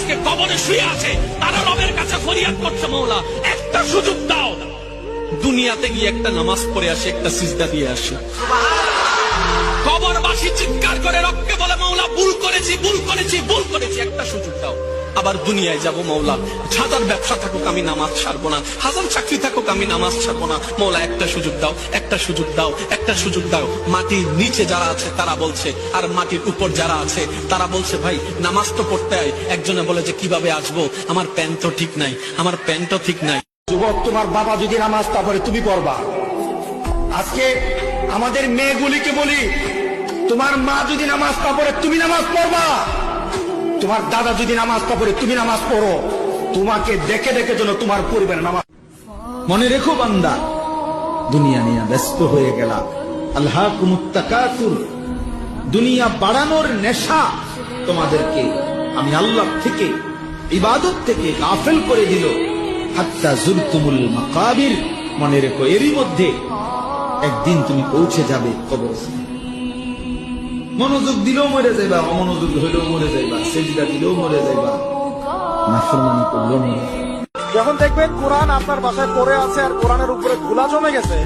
আজকে কবরে শুয়ে আছে তারা রবের কাছে ফরিয়াদ করছে, মওলা একটা সুযোগ দাও, দুনিয়াতে গিয়ে একটা নামাজ পড়ে আসে, একটা সিজদা দিয়ে আসে। কবরবাসী চিৎকার করে রবকে বলে, মওলা ভুল করেছি, ভুল করেছি, ভুল করেছি, একটা সুযোগ দাও। আবার দুনিয়ায় যাব, মওলা হাজার ব্যবসা থাকুক আমি নামাজ ছাড়বো না, হাজার চাকরি থাকুক আমি নামাজ ছাড়বো না, মওলা একটা সুযোগ দাও, একটা সুযোগ দাও, একটা সুযোগ দাও। মাটির নিচে যারা আছে তারা বলছে, আর মাটির উপর যারা আছে তারা বলছে, ভাই নামাজ তো পড়তে হয়। একজনে বলে যে কিভাবে আসবো, আমার প্যান্ট তো ঠিক নাই, আমার প্যান্টও ঠিক নাই। যুবক, তোমার বাবা যদি নামাজ তা পড়ে তুমি পড়বা। আজকে আমাদের মেয়েগুলিকে বলি, তোমার মা যদি নামাজ তা পড়ে তুমি নামাজ পড়বা, তোমার দাদা যদি নামাজ তা পড়ে তুমি নামাজ পড়ো। তোমাকে দেখে দেখে যেন তোমার পরিবার নামাজ। মনে রেখো বান্দা, দুনিয়া নিয়ে ব্যস্ত হয়ে গেলা। আল্লাহকুমুত তাকাতুর, দুনিয়া বাড়ানোর নেশা তোমাদেরকে আমি আল্লাহ থেকে, ইবাদত থেকে গাফেল করে দিল। হাত্তা জুরতুমুল মাকাবির, মনে রেখো এরই মধ্যে একদিন তুমি পৌঁছে যাবে কবর। মনোযোগ দিলেও মরে যাইবা, অমনোযোগ হইলেও মরে যাইবা, সেজদা দিলেও মরে যাইবা, নাফরমানি করলেও মরে যাইবা। যখন দেখবেন কোরআন আপনার বাসায় পড়ে আছে আর কোরআনের উপরে ধুলা জমে গেছে,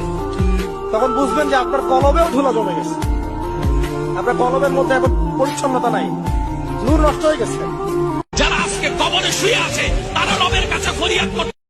তখন বুঝবেন যে আপনার কলবেও ধুলা জমে গেছে। আপনার কলবের মধ্যে এখন পরিচ্ছন্নতা নাই, নূর নষ্ট হয়ে গেছে। যারা আজকে কবরে শুয়ে আছে তারা রবের কাছে ফরিয়াদ করছে।